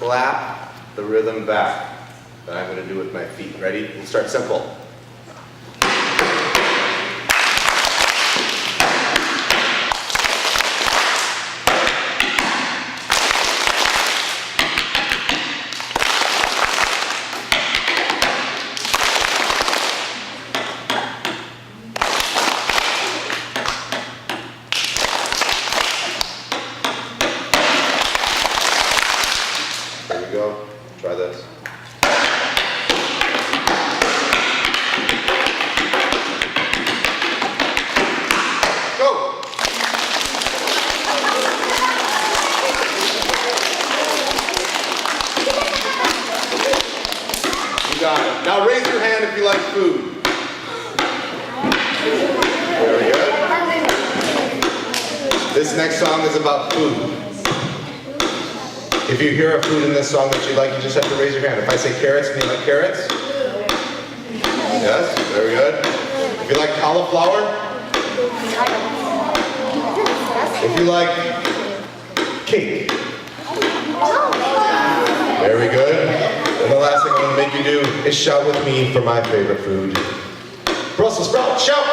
clap the rhythm back that I'm going to do with my feet. Ready? We'll start simple. There we go. Try this. Go! You got it. Now raise your hand if you like food. Very good. This next song is about food. If you hear a food in this song that you like, you just have to raise your hand. If I say carrots, do you like carrots? Yes, very good. If you like cauliflower? If you like cake? Very good. And the last thing I'm going to make you do is shout with me for my favorite food. Brussels sprouts, shout!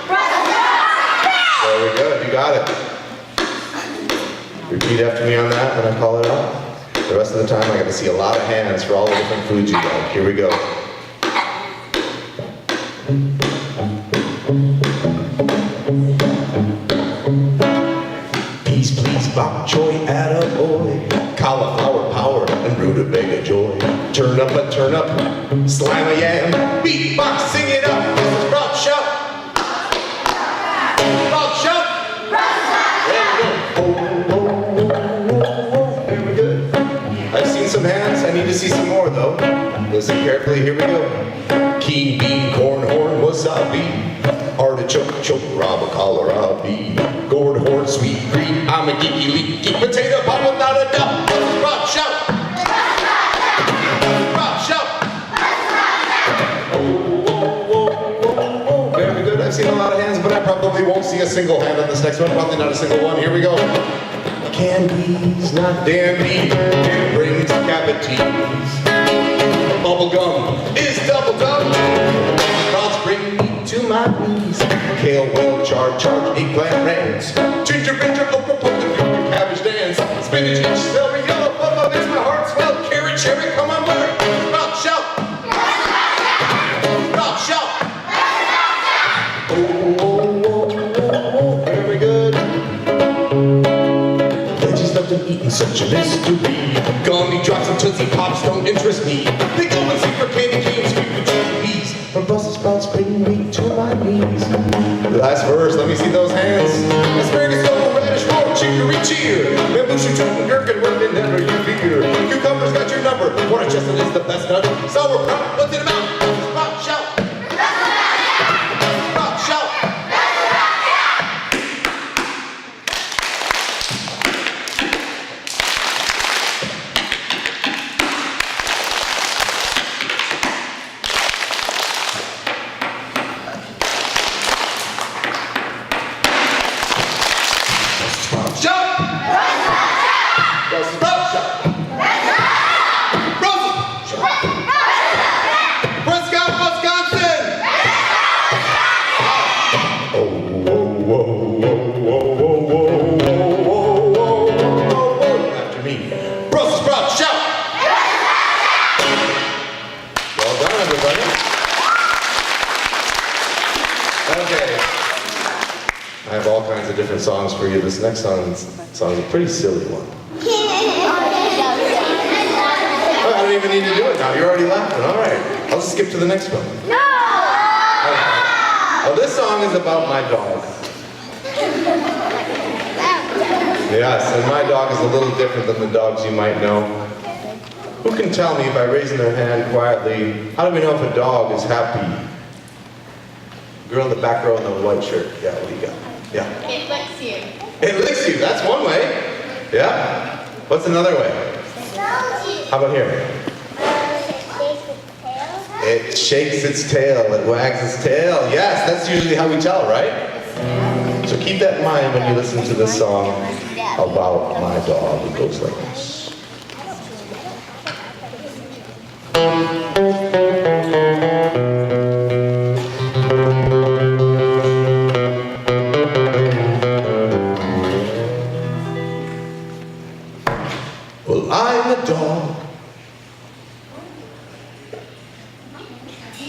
Brussels sprouts! Very good, you got it. Repeat after me on that when I call it out. The rest of the time I got to see a lot of hands for all the different foods you like. Here we go. Peas, please, bok choy, attaboy. Cauliflower power and rutabaga joy. Turn up a turnip, slam a yam. Beatbox, sing it up. Brussels sprout, shout. Sprout, shout. There we go. Some hands. I need to see some more though. Listen carefully, here we go. Keen bean, corn horn, wasabi. Artichoke, choke, raba, kohlrabi. Gourd horn, sweet green. I'm a geeky leaky potato pot without a doubt. Rock, shout! Rock, shout! Oh, very good. I've seen a lot of hands, but I probably won't see a single hand on this next one. Probably not a single one. Here we go. Candy's not dandy, it brings cavities. Bubblegum is double gum. Sprouts bring me to my knees. Kale, well, charge, eggplant, ranch. Ginger, okra, pumpkin, cabbage dance. Spinach, celery, yellow, bubba, makes my heart swell. Carrot, cherry, come on, buddy. Sprout, shout. Sprout, shout. Oh, very good. Eating such a mystery. Gummy drops and Tootsie Pops don't interest me. They go and seek for candy canes, sweet potato peas. From Brussels sprouts bring me to my knees. Last verse, let me see those hands. Asparagus, yellow, radish, roar, chicory, cheer. Bamboo shoot, and gherkin, work and never you fear. Cucumbers got your number. Water chestnut is the best nut. Sauerkraut, what's it about? Sprout, shout. Sprout, shout. After me. Brussels sprouts, shout! Well done, everybody. Okay. I have all kinds of different songs for you. This next song's a pretty silly one. Oh, I don't even need to do it now. You're already laughing. All right. I'll just skip to the next one. No! Oh, this song is about my dog. Yes, and my dog is a little different than the dogs you might know. Who can tell me by raising their hand quietly, how do we know if a dog is happy? Girl in the back row in the white shirt. Yeah, what do you got? Yeah. It licks you. It licks you, that's one way. Yeah. What's another way? How about here? It shakes its tail, it wags its tail. Yes, that's usually how we tell, right? So keep that in mind when you listen to this song about my dog. It goes like this. dog.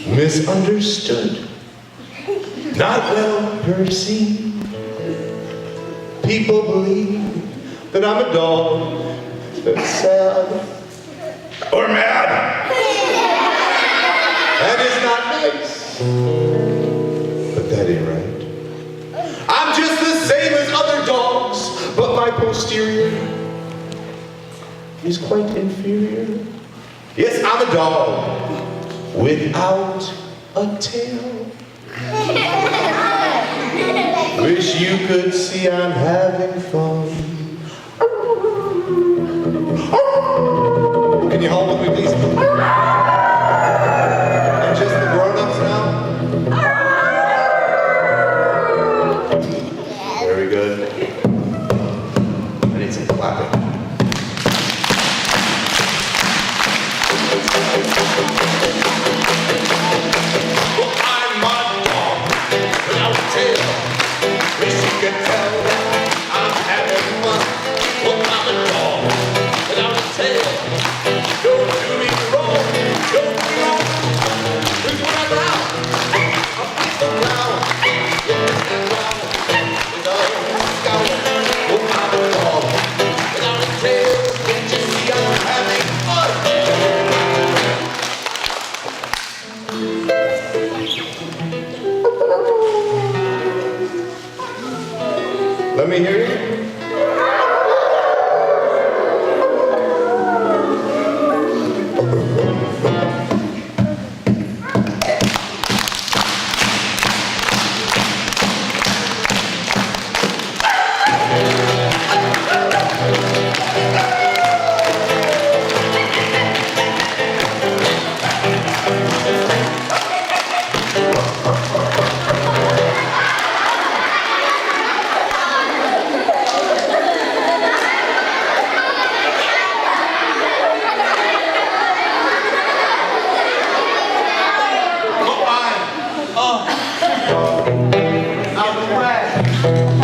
Misunderstood, not well perceived. People believe that I'm a dog that's sad or mad. That is not nice, but that ain't right. I'm just the same as other dogs, but my posterior is quite inferior. Yes, I'm a dog without a tail. Wish you could see I'm having fun. Can you hold with me, please? And just the grown-ups now? Very good. I need some clapping. Well, I'm a dog without a tail. Wish you could tell I'm having fun. Well, I'm a dog without a tail. Don't do me wrong, don't be wrong. Here's what I'm out. I'm the ground. Yeah, and round. It's all scout. Well, I'm a dog without a tail. Can't you see I'm having fun? Let me hear you.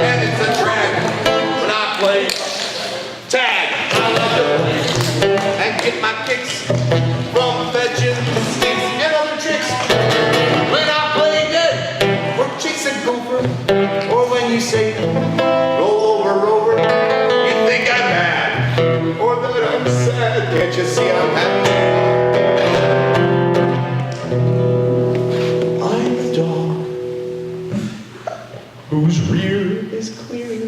And it's a drag when I play tag. I love to play and get my kicks from fetching sticks and other tricks. When I play dead or chase a gopher, or when you say roll over, rover, you think I'm mad or that I'm sad. Can't you see I'm happy? I'm a dog whose rear is clear,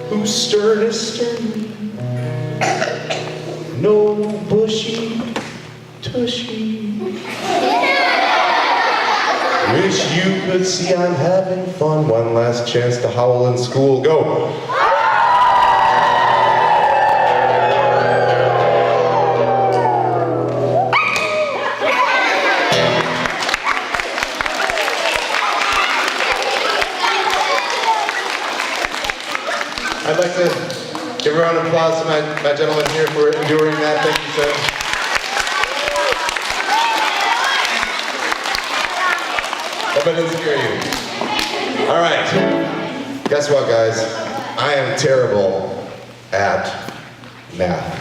whose stern is stern, no bushy tushy. Wish you could see I'm having fun. One last chance to howl in school. Go. I'd like to give a round of applause to my gentleman here for enduring that. Thank you, sir. Hope I didn't scare you. All right. Guess what, guys? I am terrible at math.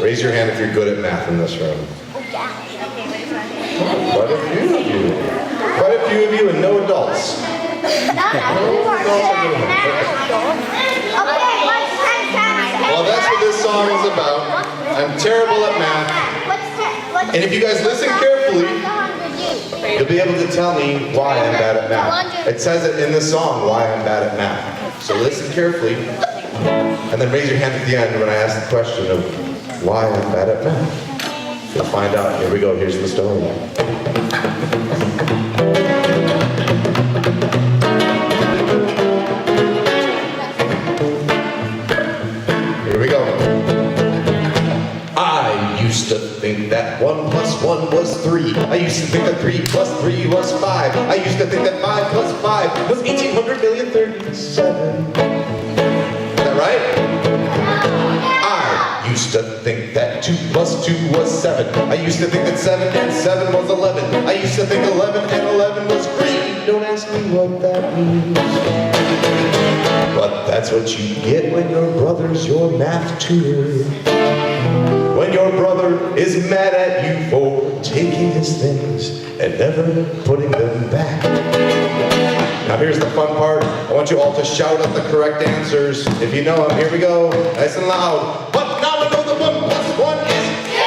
Raise your hand if you're good at math in this room. Quite a few of you. Quite a few of you and no adults. Well, that's what this song is about. I'm terrible at math. And if you guys listen carefully, you'll be able to tell me why I'm bad at math. It says it in the song, why I'm bad at math. So listen carefully, and then raise your hand at the end when I ask the question of why I'm bad at math. You'll find out. Here we go. Here's the story. Here we go. I used to think that 1 plus 1 was 3. I used to think that 3 plus 3 was 5. I used to think that 5 plus 5 was 1,837. Is that right? I used to think that 2 plus 2 was 7. I used to think that 7 and 7 was 11. I used to think 11 and 11 was green. Don't ask me what that means. But that's what you get when your brother's your math tutor. When your brother is mad at you for taking his things and never putting them back. Now here's the fun part. I want you all to shout out the correct answers. If you know them, here we go. Nice and loud. But now I know the 1 plus 1 is 2.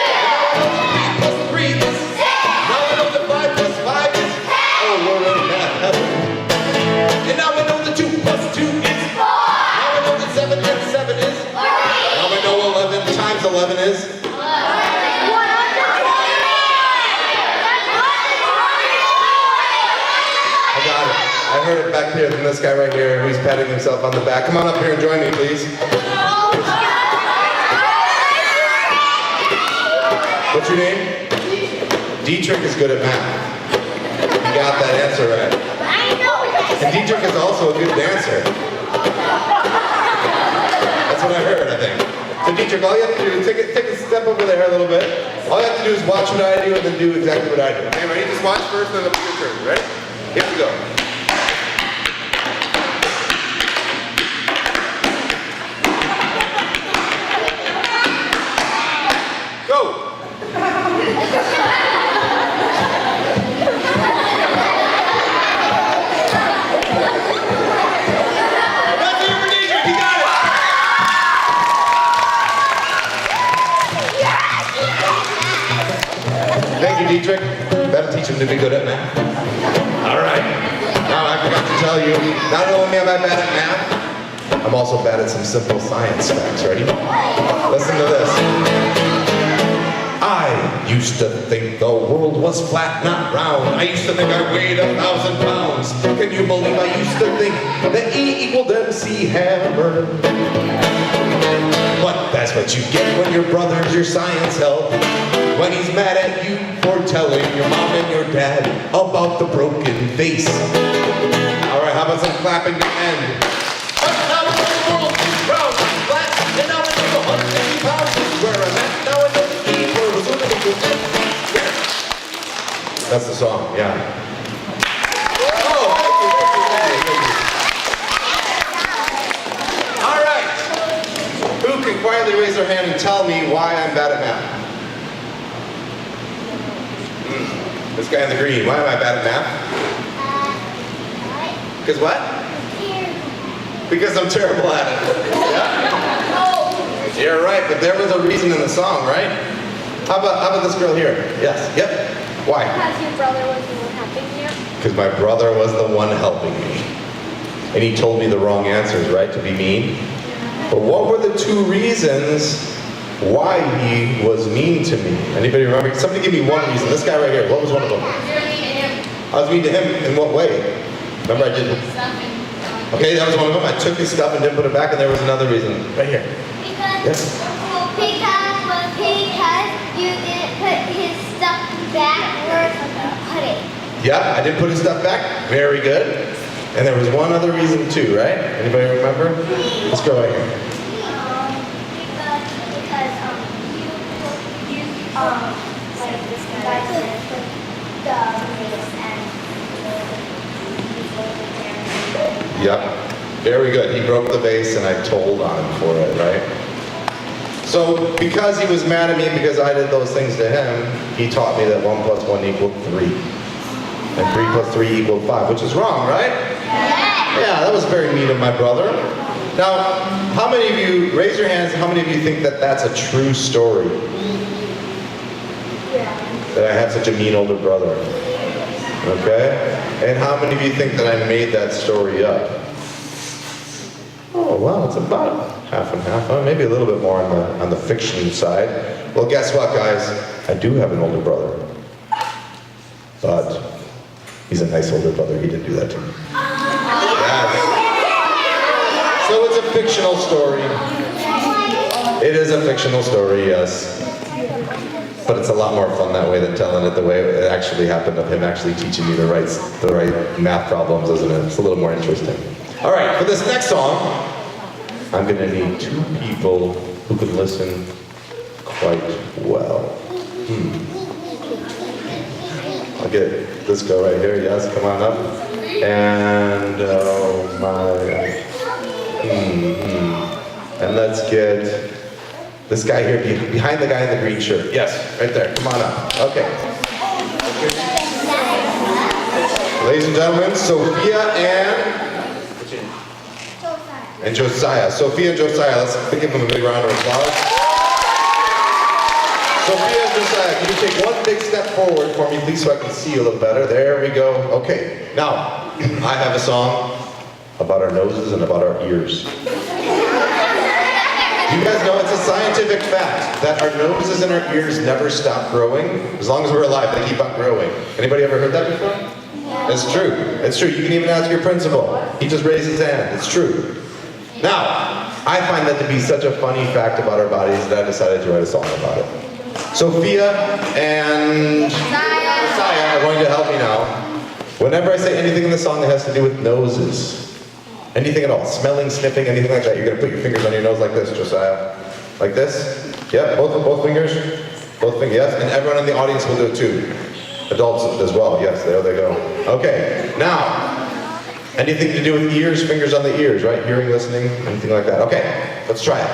3 plus 3 is 6. Now I know the 5 plus 5 is 10. Oh, we're in math heaven. And now I know the 2 plus 2 is 4. Now I know that 7 times 7 is 3. Now I know 11 times 11 is I heard it back here from this guy right here who's patting himself on the back. Come on up here and join me, please. What's your name? Dietrich is good at math. You got that answer right. And Dietrich is also a good dancer. That's what I heard, I think. So Dietrich, all you have to do is take a step over there a little bit. All you have to do is watch what I do and then do exactly what I do. Okay, ready? Just watch first and then it'll be your turn. Ready? Here we go. Thank you, Dietrich. That'll teach him to be good at math. All right. Now I forgot to tell you, not only am I bad at math, I'm also bad at some simple science facts. Ready? Listen to this. I used to think the world was flat, not round. I used to think I weighed 1,000 pounds. Can you believe I used to think that E equaled MC Hammer? But that's what you get when your brother's your science help. When he's mad at you for telling your mom and your dad about the broken face. All right, how about some clapping to end? But now I know the world is round and flat, and now I know the 150 pounds is where I'm at. Now I know the E was a little bit. That's the song, yeah. Oh, thank you. All right. Who can quietly raise their hand and tell me why I'm bad at math? This guy in the green. Why am I bad at math? Because what? Because I'm terrible at it. Yeah? You're right, but there was a reason in the song, right? How about this girl here? Yes. Yep. Why? Because your brother was the one helping you. Because my brother was the one helping me. And he told me the wrong answers, right? To be mean. But what were the 2 reasons why he was mean to me? Anybody remember? Somebody give me one reason. This guy right here. What was one of them? I was mean to him in what way? Remember I didn't. Okay, that was one of them. I took his stuff and didn't put it back, and there was another reason. Right here. Because you didn't put his stuff back where you put it. Yeah, I didn't put his stuff back. Very good. And there was one other reason too, right? Anybody remember? Let's go right here. Like this guy put the vase and Yep. Very good. He broke the vase and I told on him for it, right? So because he was mad at me because I did those things to him, he taught me that 1 plus 1 equaled 3. And 3 plus 3 equaled 5, which is wrong, right? Yeah, that was very mean of my brother. Now, how many of you, raise your hands, how many of you think that that's a true story? That I had such a mean older brother? Okay? And how many of you think that I made that story up? Oh, wow, it's about half and half, huh? Maybe a little bit more on the fiction side. Well, guess what, guys? I do have an older brother. But he's a nice older brother. He didn't do that to me. Yes. So it's a fictional story. It is a fictional story, yes. But it's a lot more fun that way than telling it the way it actually happened of him actually teaching me the right math problems, isn't it? It's a little more interesting. All right, for this next song, I'm going to need 2 people who can listen quite well. I'll get this girl right here. Yes, come on up. And, oh my, And let's get this guy here behind the guy in the green shirt. Yes, right there. Come on up. Okay. Ladies and gentlemen, Sophia and Josiah. Sophia and Josiah, let's give them a big round of applause. Sophia and Josiah, can you take one big step forward for me, please, so I can see you a little better? There we go. Okay. Now, I have a song about our noses and about our ears. You guys know it's a scientific fact that our noses and our ears never stop growing. As long as we're alive, they keep on growing. Anybody ever heard that before? It's true. It's true. You can even ask your principal. He just raised his hand. It's true. Now, I find that to be such a funny fact about our bodies that I decided to write a song about it. Sophia and Josiah are going to help me now. Whenever I say anything in the song that has to do with noses, anything at all, smelling, sniffing, anything like that, you're going to put your fingers on your nose like this, Josiah. Like this? Yep, both fingers? Both fingers, yes. And everyone in the audience will do it too. Adults as well, yes, there they go. Okay, now, anything to do with ears, fingers on the ears, right? Hearing, listening, anything like that. Okay, let's try it.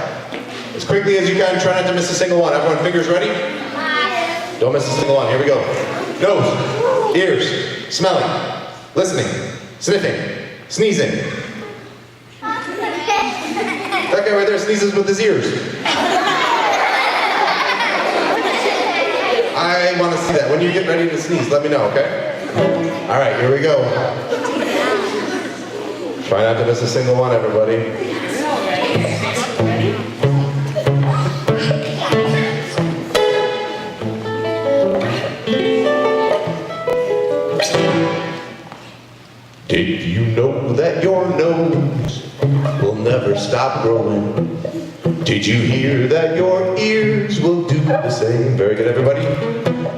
As quickly as you can, try not to miss a single one. Everyone, fingers ready? Don't miss a single one, here we go. Nose, ears, smelling, listening, sniffing, sneezing. That guy right there sneezes with his ears. I want to see that. When you get ready to sneeze, let me know, okay? All right, here we go. Try not to miss a single one, everybody. Did you know that your nose will never stop growing? Did you hear that your ears will do the same? Very good, everybody.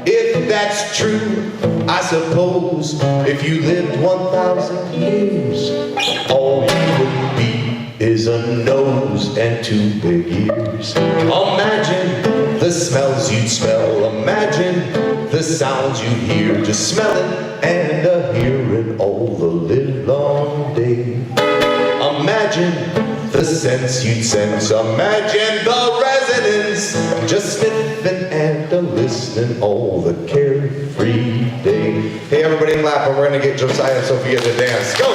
If that's true, I suppose if you lived 1,000 years, all you would be is a nose and 2 big ears. Imagine the smells you'd smell. Imagine the sounds you'd hear. Just smelling and a-hearing all the livelong day. Imagine the sense you'd sense. Imagine the resonance. Just sniffing and a-listening all the carefree day. Hey, everybody clap, and we're going to get Josiah and Sophia to dance. Go!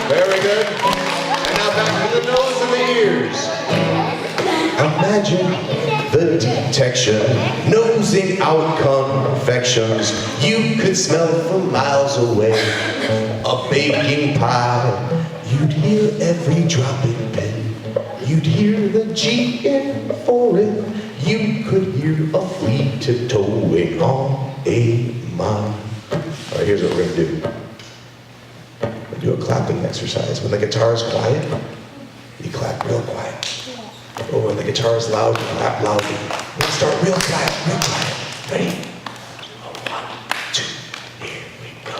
Very good. And now back to the nose and the ears. Imagine the detection, nosing out confections. You could smell from miles away a baking pie. You'd hear every dropping pin. You'd hear the G in foreign. You could hear a fleet tiptoeing on a mine. All right, here's what we're going to do. Do a clapping exercise. When the guitar is quiet, you clap real quiet. Or when the guitar is loud, you clap loudly. Let's start real quiet, real quiet. Ready? 1, 2, here we go.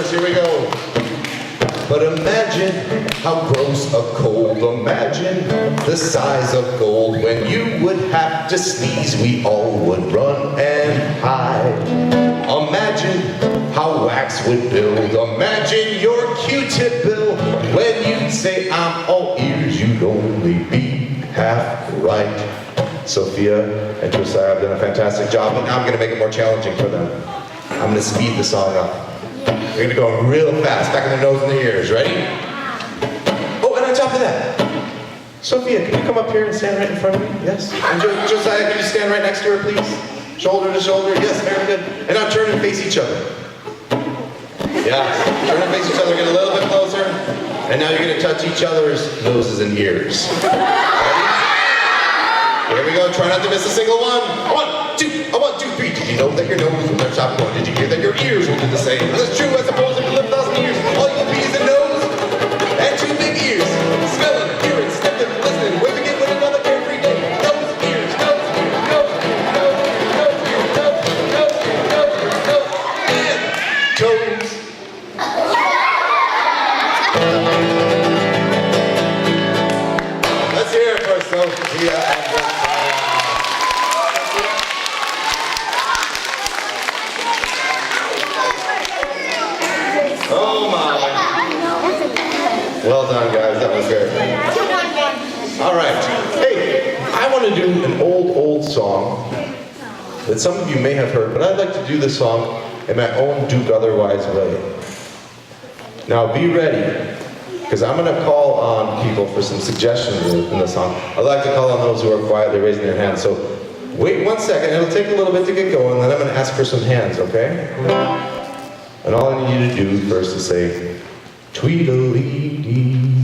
Here we go. But imagine how gross a cold. Imagine the size of gold. When you would have to sneeze, we all would run and hide. Imagine how wax would build. Imagine your Q-tip bill. When you'd say, I'm all ears, you'd only be half right. Sophia and Josiah have done a fantastic job, but now I'm going to make it more challenging for them. I'm going to speed the song up. We're going to go real fast, back in the nose and the ears. Ready? Oh, and on top of that, Sophia, can you come up here and stand right in front of me? Yes. And Josiah, can you stand right next to her, please? Shoulder to shoulder. Yes, very good. And now turn and face each other. Yeah, turn and face each other. Get a little bit closer. And now you're gonna touch each other's noses and ears. Here we go, try not to miss a single one. 1, 2, 1, 2, 3. Did you know that your nose will never stop going? Did you hear that your ears will do the same? That's true, I suppose if you live 1,000 years, all you need is a nose and 2 big ears. Smelling, hearing, sniffing, listening, waving in with another carefree day. Nose, ears, nose, ears, nose, ears, nose, ears, nose, ears, nose, ears, nose, ears, nose, ears, nose, and toes. Let's hear it for Sophia and oh my. Well done, guys. That was great. All right. Hey, I want to do an old song that some of you may have heard, but I'd like to do this song in my own Duke Otherwise way. Now be ready, because I'm going to call on people for some suggestions in the song. I'd like to call on those who are quietly raising their hands. So wait 1 second. It'll take a little bit to get going, then I'm going to ask for some hands, okay? And all I need you to do first is say, Tweedledee.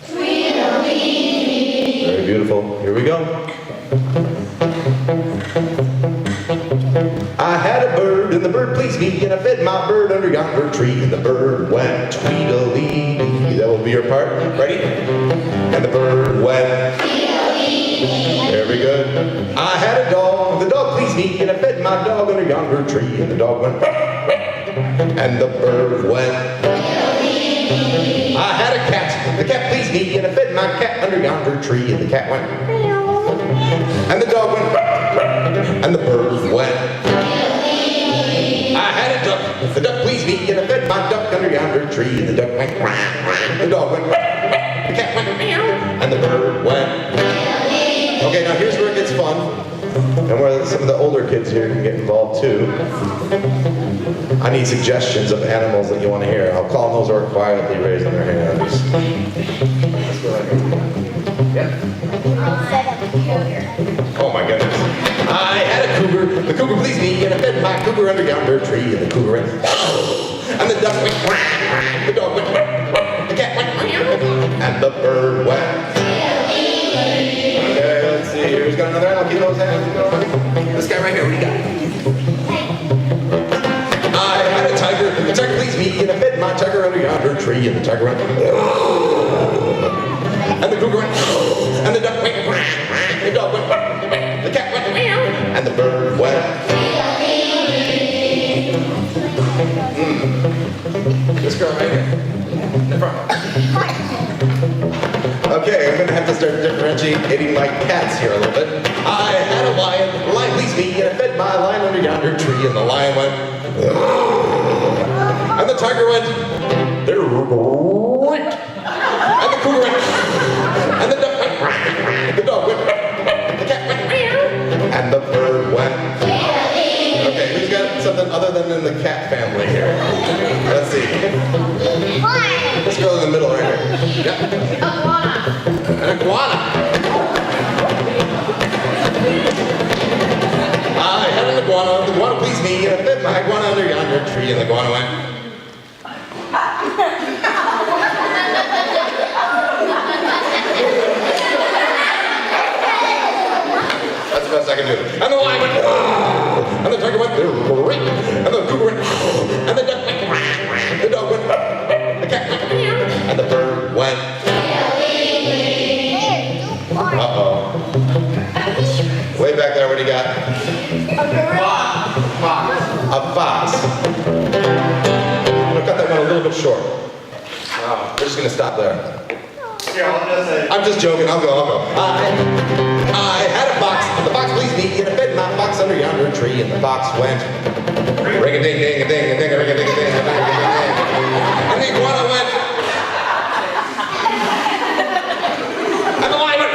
Tweedledee. Very beautiful. Here we go. I had a bird, and the bird pleased me, and I fed my bird under yonder tree, and the bird went Tweedledee. That will be your part. Ready? And the bird went Tweedledee. Very good. I had a dog, the dog pleased me, and I fed my dog under yonder tree, and the dog went and the bird went. I had a cat, the cat pleased me, and I fed my cat under yonder tree, and the cat went. And the dog went. And the bird went. I had a duck, the duck pleased me, and I fed my duck under yonder tree, and the duck went. The dog went. The cat went. And the bird went. Okay, now here's where it gets fun, and where some of the older kids here can get involved too. I need suggestions of animals that you want to hear. I'll call those who are quietly raising their hands. Oh my goodness. I had a cougar. The cougar pleased me, and I fed my cougar under yonder tree, and the cougar went. And the duck went. The dog went. The cat went. And the bird went. Okay, let's see. Who's got another animal? Keep those hands going. This guy right here. What do you got? The tiger pleased me, and I fed my tiger under yonder tree, and the tiger went. And the cougar went. And the duck went. The dog went. The cat went. And the bird went. This girl right here. In the front. Okay, I'm going to have to start differentiating my cats here a little bit. I had a lion. The lion pleased me, and I fed my lion under yonder tree, and the lion went. And the tiger went. They're great. And the cougar went. And the duck went. The dog went. The cat went. And the bird went. Okay, who's got something other than in the cat family here? Let's see. This girl in the middle right here. Yep. An iguana. I had an iguana. The iguana pleased me, and I fed my iguana under yonder tree, and the iguana went. That's the best I can do. And the lion went. And the tiger went. They're great. And the cougar went. And the duck went. The dog went. The cat went. And the bird went. Uh-oh. Way back there, what do you got? A fox. I'm going to cut that one a little bit short. We're just going to stop there. I'm just joking. I'll go. I had a fox. The fox pleased me, and I fed my fox under yonder tree, and the fox went. Ring-a-ding-ding-a-ding-a-ding, ring-a-ding-a-ding-a-ding. And the iguana went. And the lion went.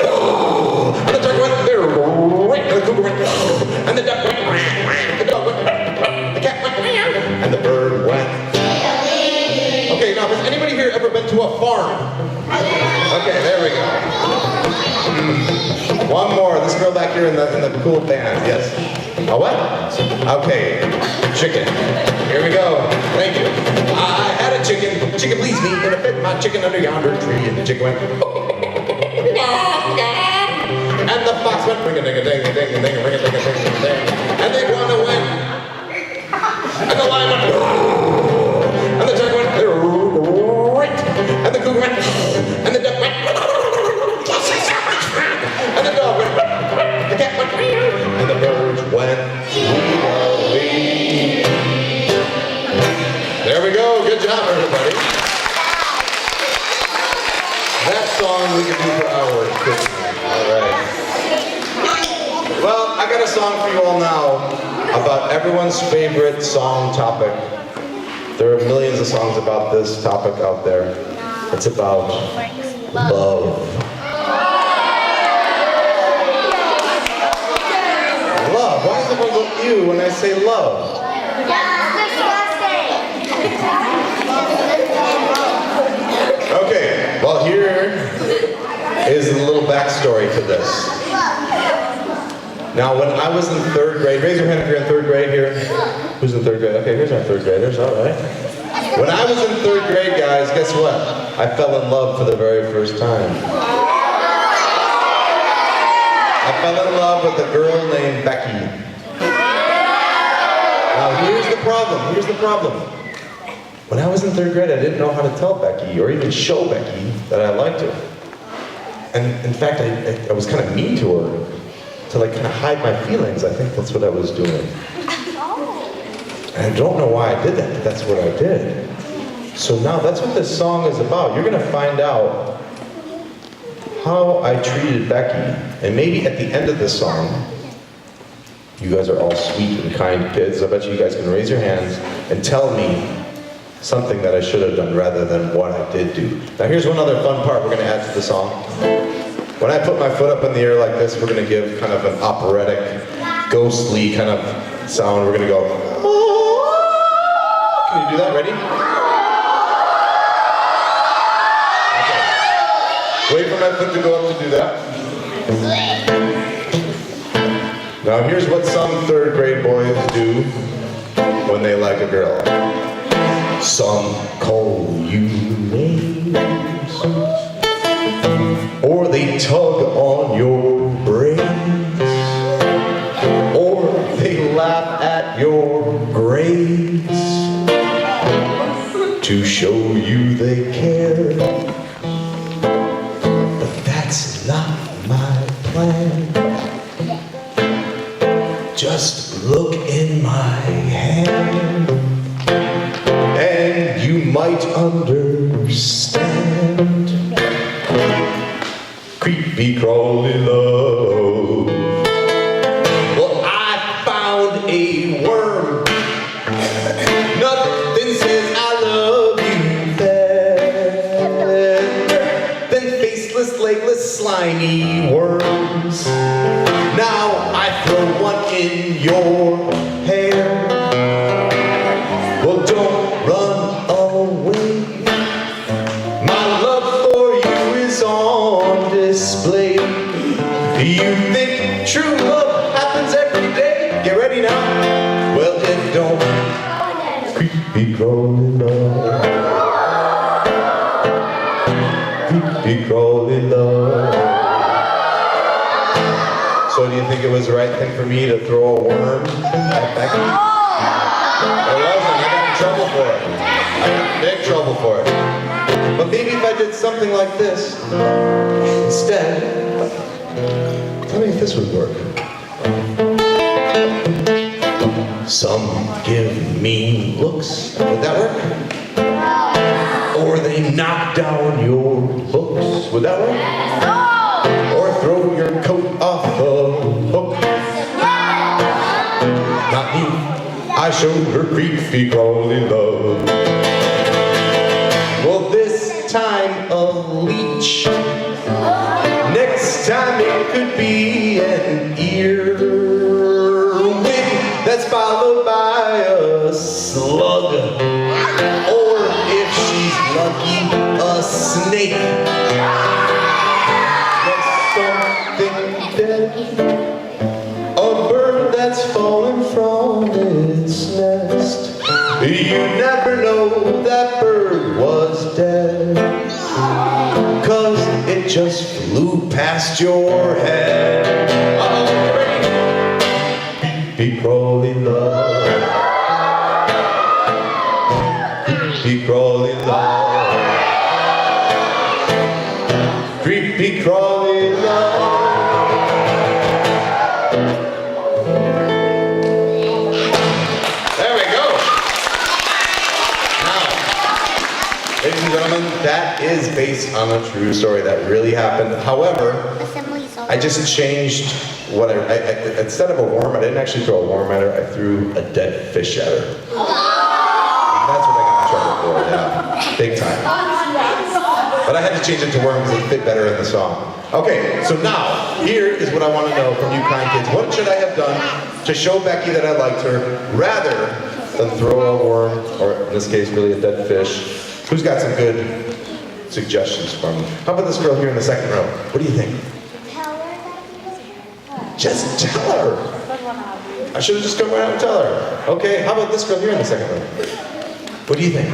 And the turkey went. There. And the cougar went. And the duck went. The dog went. The cat went. And the bird went. Okay, now has anybody here ever been to a farm? Okay, there we go. One more. This girl back here in the cool band. Yes. A what? Okay. Chicken. Here we go. Thank you. I had a chicken. chicken please me, and I fed my chicken under yonder tree, and the chicken went, and the fox went ring-a-ding-a-ding-a-ding-a-ding, ring-a-ding-a-ding-a-ding, and the iguana went, and the lion went, and the turkey went, right, and the cougar went, and the duck went, and the dog went, the cat went, and the birds went, wee-wee. There we go. Good job, everybody. That song we can do for hours. All right. Well, I got a song for you all now about everyone's favorite song topic. There are millions of songs about this topic out there. It's about love. Love. Why does everyone look at you when I say love? Okay, well here is a little backstory to this. Now when I was in 3rd grade, raise your hand if you're in 3rd grade here. Who's in 3rd grade? Okay, here's our 3rd graders, all right. When I was in 3rd grade, guys, guess what? I fell in love for the very first time. I fell in love with a girl named Becky. Now here's the problem. When I was in 3rd grade, I didn't know how to tell Becky or even show Becky that I liked her. And in fact, I was kind of mean to her to like kind of hide my feelings. I think that's what I was doing. And I don't know why I did that, but that's what I did. So now that's what this song is about. You're gonna find out how I treated Becky. And maybe at the end of this song, you guys are all sweet and kind kids. I bet you guys can raise your hands and tell me something that I should have done rather than what I did do. Now here's one other fun part we're going to add to the song. When I put my foot up in the air like this, we're going to give kind of an operatic, ghostly kind of sound. We're going to go, oh. Can you do that? Ready? Okay. Wait for my foot to go up to do that. Now here's what some 3rd grade boys do when they like a girl. Some call you names, or they tug on your brains, or they laugh at your grades to show you they care. But that's not my plan. Just look in my hand, and you might understand. Creepy crawly love. Well, I found a worm. Nothing says I love you better than faceless, legless, slimy worms. Now I throw one in your hair. Well, don't run away. My love for you is on display. You think true love happens every day? Get ready now. Well, it don't. Creepy crawly love. Creepy crawly love. So do you think it was the right thing for me to throw a worm at Becky? It wasn't. I got in trouble for it. I got in big trouble for it. But maybe if I did something like this instead, tell me if this would work. Some give me looks. Would that work? Or they knock down your books. Would that work? Or throw your coat off the hook. Not me. I showed her creepy crawly love. Well, this time a leech. Next time it could be an earwig that's followed by a slug. Or if she's lucky, a snake. A bird that's fallen from its nest. You never know, that bird was just flew past your head. Creepy crawly love. Creepy crawly love. Creepy crawly love. There we go. Now, ladies and gentlemen, that is based on a true story that really happened. However, I just changed what I instead of a worm, I didn't actually throw a worm at her, I threw a dead fish at her. And that's what I got in trouble for, yeah. Big time. But I had to change it to worm because it fit better in the song. Okay, so now, here is what I want to know from you kind kids. What should I have done to show Becky that I liked her, rather than throw a worm, or in this case, really a dead fish? Who's got some good suggestions for me? How about this girl here in the second row? What do you think? Just tell her. I should have just come right out and tell her. Okay, how about this girl here in the second row? What do you think? I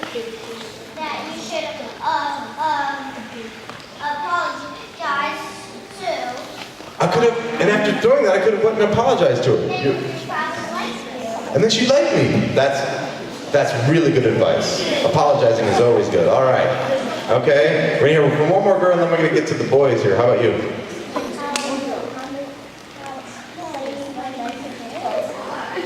think that you should apologize too. I could have, and after doing that, I could have went and apologized to her. And You- you probably like you. And then she liked me. That's really good advice. Apologizing is always good. All right. Okay. We're gonna hear from one more girl, and then we're gonna get to the boys here. How about you?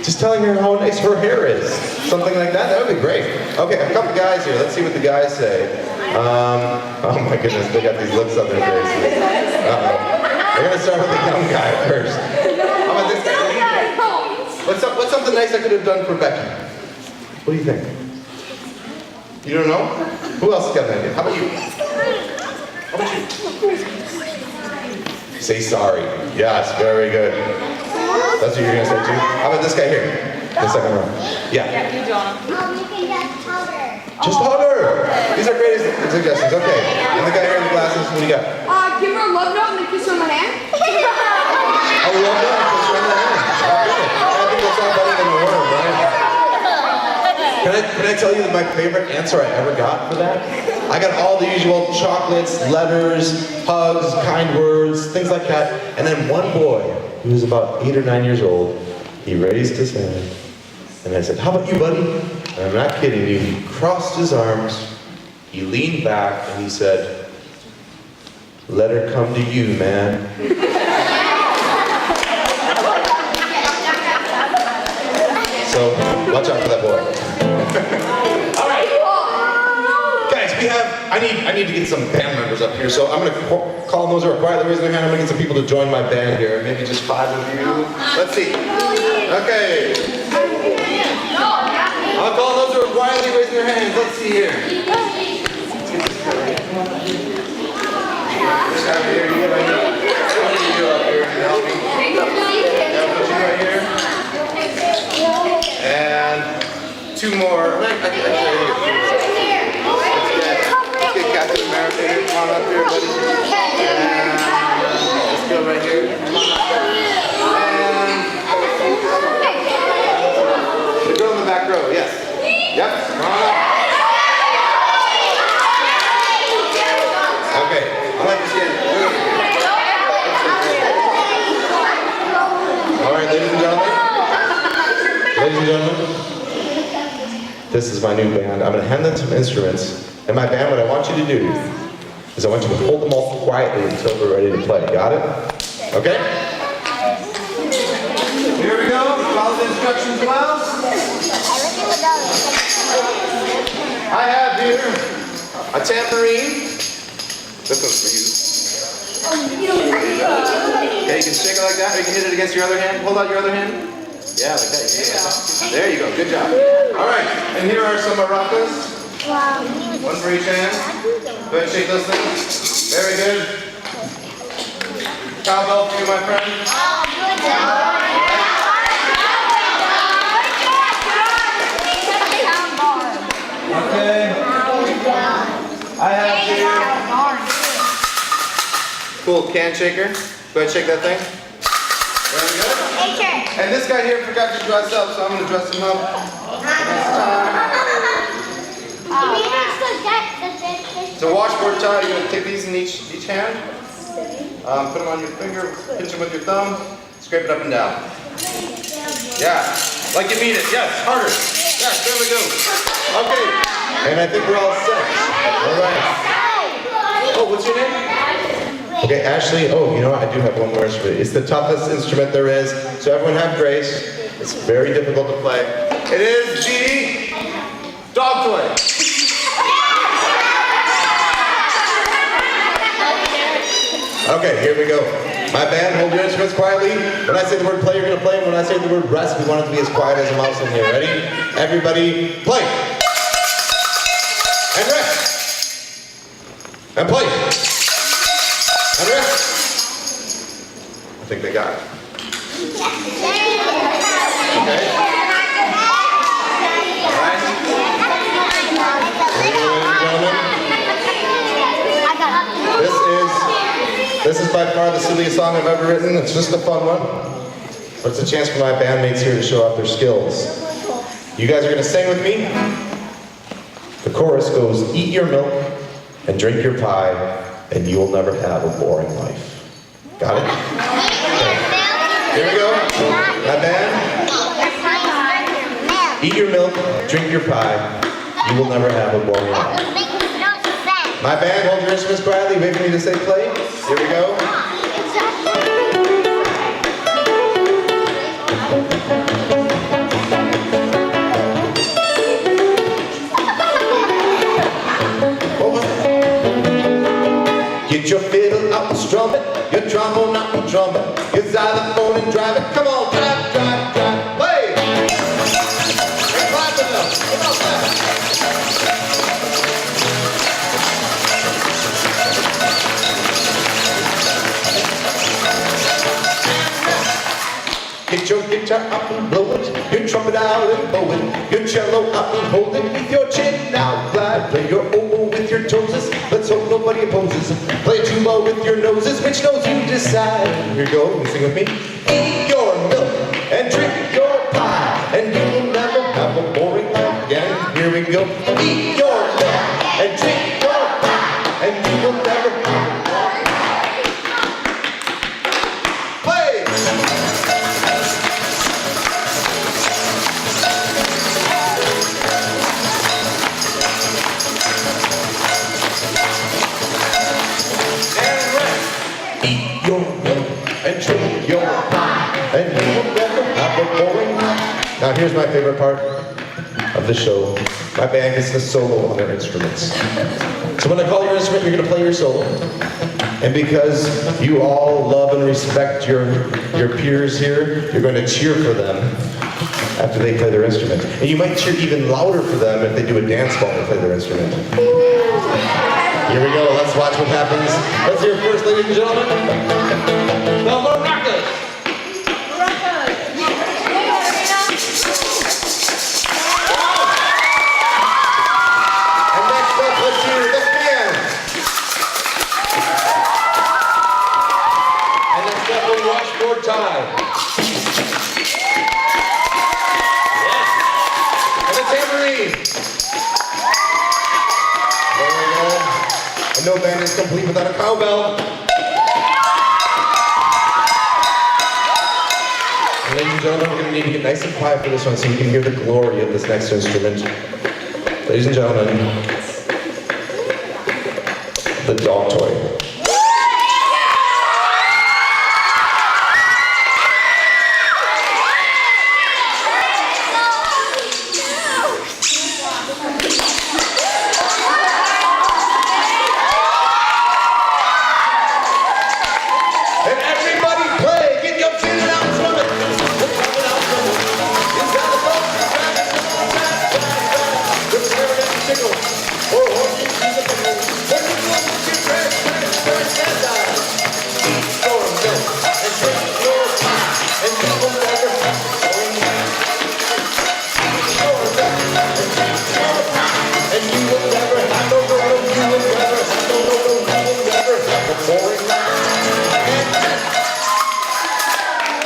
Just telling her how nice her hair is. Something like that. That would be great. Okay, a couple guys here. Let's see what the guys say. Oh my goodness, they got these looks on their faces. Uh-oh. We're gonna start with the young guy first. How about this guy? What's something nice I could have done for Becky? What do you think? You don't know? Who else has got an idea? How about you? How about you? Say sorry. Yes, very good. That's what you're gonna say too? How about this guy here? The second row. Yeah. You can just tell her. Just hug her. These are great suggestions. Okay. And the guy here in the glasses, what do you got? Give her a love note and a kiss on the hand. Oh, we love that. Kiss her on the hand. Okay. I think that's all better than a worm, right? Can I tell you my favorite answer I ever got for that? I got all the usual chocolates, letters, hugs, kind words, things like that. And then one boy, who was about 8 or 9 years old, he raised his hand. And I said, how about you, buddy? And I'm not kidding you. He crossed his arms, he leaned back, and he said, let her come to you, man. So, watch out for that boy. All right. Guys, I need to get some band members up here, so I'm going to call those who are quietly raising their hand. I'm going to get some people to join my band here. Maybe just 5 of you. Let's see. Okay. I'll call those who are quietly raising their hands. Let's see here. This guy right here, you get right here. What do you do up here to help me? Yeah, put you right here. And 2 more. Let's get Captain America here. Come on up here, buddy. And let's go right here. Come on up there. And the girl in the back row, yes. Yep, come on up. Okay, I'll let you stand. All right, ladies and gentlemen. Ladies and gentlemen, this is my new band. I'm going to hand them some instruments. And my band, what I want you to do is I want you to hold them all quietly until we're ready to play. Got it? Okay? Here we go. Follow the instructions well. I have here a tambourine. This one's for you. Okay, you can shake it like that, or you can hit it against your other hand. Hold out your other hand. Yeah, like that. There you go. Good job. All right, and here are some maracas. One for each hand. Go ahead and shake those things. Very good. Cowbell for you, my friend. Okay. I have here. Cool can shaker. Go ahead and shake that thing. Very good. And this guy here forgot to dress up, so I'm going to dress him up. So washboard tie, you're going to take these in each hand. Put them on your finger, pinch them with your thumb, scrape it up and down. Yeah, like you mean it. Yes, harder. Yes, there we go. Okay, and I think we're all set. All right. Oh, what's your name? Okay, Ashley. Oh, you know what? I do have one more instrument. It's the toughest instrument there is. So everyone have grace. It's very difficult to play. It is the dog toy. Okay, here we go. My band, hold your instruments quietly. When I say the word play, you're going to play. When I say the word rest, we want it to be as quiet as a mouse in here. Ready? Everybody, play. And rest. And play. And rest. I think they got it. Okay. All right. Ladies and gentlemen, this is by far the silliest song I've ever written. It's just a fun one. But it's a chance for my bandmates here to show off their skills. You guys are going to sing with me. The chorus goes, eat your milk and drink your pie, and you'll never have a boring life. Got it? Okay. Here we go. My band. Eat your milk, drink your pie, you will never have a boring life. My band, hold your instruments quietly, wait for me to say play. Here we go. Get your fiddle out and strum it, your trombone out and drum it, your xylophone and drive it. Come on, drive, drive, drive, play! And clap it up. Come on, clap. Get your guitar up and blow it, your trumpet out and bow it, your cello up and hold it with your chin out glide. Play your oboe with your toeses, let's hope nobody opposes. Play tuba with your noses, which nose you decide. Here you go, you sing with me. Eat your milk and drink your pie, and you will never have a boring life. Again, here we go. Eat your milk and drink your pie, and you will never have a boring life. Play! Eat your milk and drink your pie, and you will never have a boring life. Now here's my favorite part of the show. My band gets to solo on their instruments. So when I call your instrument, you're going to play your solo. And because you all love and respect your peers here, you're going to cheer for them after they play their instrument. And you might cheer even louder for them if they do a dance while they play their instrument. Here we go, let's watch what happens. Let's hear it first, ladies and gentlemen. The Maracas. And next up, let's hear the band. And next up, the washboard tie. And the tambourine. And no band is complete without a cowbell. And ladies and gentlemen, we're going to need to get nice and quiet for this one so you can hear the glory of this next instrument. Ladies and gentlemen, the dog toy.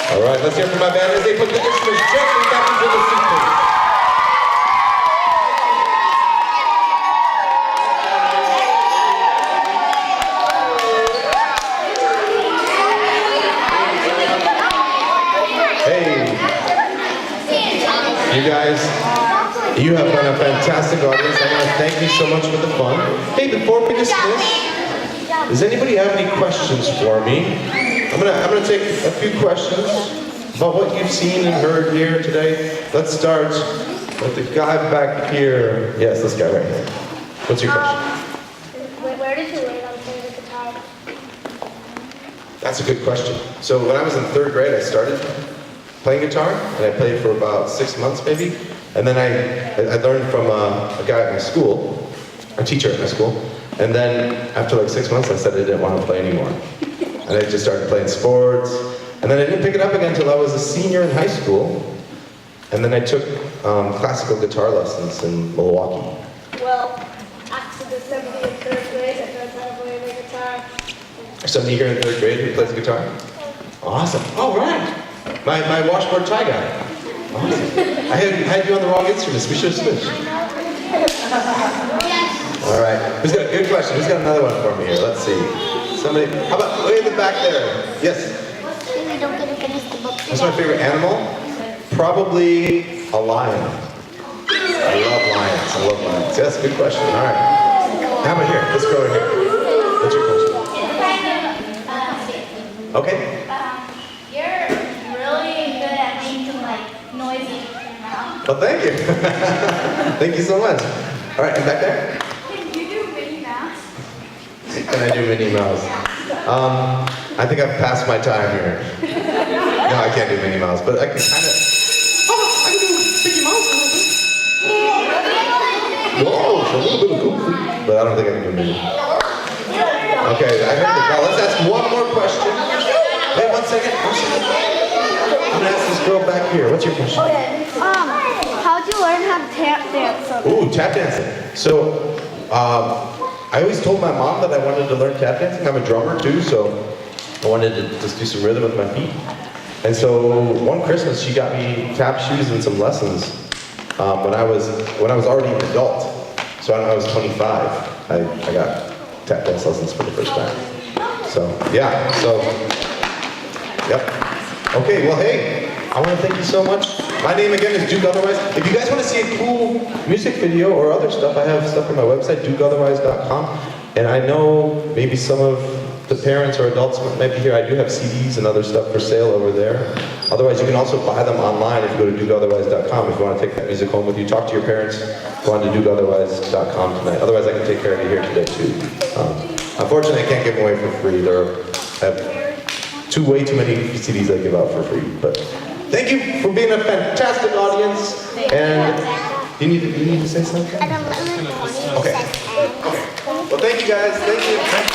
All right, let's hear from my band as they put the instruments gently back into the seat, please. You have been a fantastic audience. I want to thank you so much for the fun. Hey, before we dismiss, does anybody have any questions for me? I'm gonna take a few questions about what you've seen and heard here today. Let's start with the guy back here. Yes, this guy right here. What's your question? Where did you learn how to play the guitar? That's a good question. So when I was in 3rd grade, I started playing guitar, and I played for about 6 months maybe. And then I learned from a guy at my school, a teacher at my school. And then after like 6 months, I said I didn't want to play anymore. And I just started playing sports. And then I didn't pick it up again until I was a senior in high school. And then I took classical guitar lessons in Milwaukee. Well, after the 7th and 3rd grade, I learned how to play the guitar. There's somebody here in 3rd grade who plays guitar? Awesome. All right. My washboard tie guy. Awesome. I had you on the wrong instruments. We should have switched. All right. Who's got a good question? Who's got another one for me here? Let's see. Somebody. How about way in the back there? Yes. We don't get to finish the book. What's my favorite animal? Probably a lion. I love lions. I love lions. Yes, good question. All right. How about here? Let's go over here. What's your question? Okay. You're really good at making like noises with your mouth. Well, thank you. Thank you so much. All right, and back there? Can you do Minnie Mouse? Can I do Minnie Mouse? I think I've passed my time here. No, I can't do Minnie Mouse, but I can kind of. Oh, I can do Mickey Mouse a little bit. Whoa, it's a little bit of goofy, but I don't think I can do Minnie. Okay, I heard it. Now let's ask one more question. Wait, 1 second. 1 second. I'm gonna ask this girl back here. What's your question? How'd you learn how to tap dance? Ooh, tap dancing. So, I always told my mom that I wanted to learn tap dancing. I'm a drummer too, so I wanted to just do some rhythm with my feet. And so one Christmas, she got me tap shoes and some lessons when I was already an adult. So when I was 25, I got tap dance lessons for the first time. So yeah, so yep. Okay, well hey, I want to thank you so much. My name again is Duke Otherwise. If you guys want to see a cool music video or other stuff, I have stuff on my website, dukeotherwise.com. And I know maybe some of the parents or adults might be here. I do have CDs and other stuff for sale over there. Otherwise, you can also buy them online if you go to dukeotherwise.com. If you want to take that music home with you, talk to your parents, go on to dukeotherwise.com tonight. Otherwise, I can take care of you here today too. Unfortunately, I can't give them away for free. I have way too many CDs I give out for free. But thank you for being a fantastic audience. And you need to say something? I don't know. Okay. Well, thank you guys. Thank you.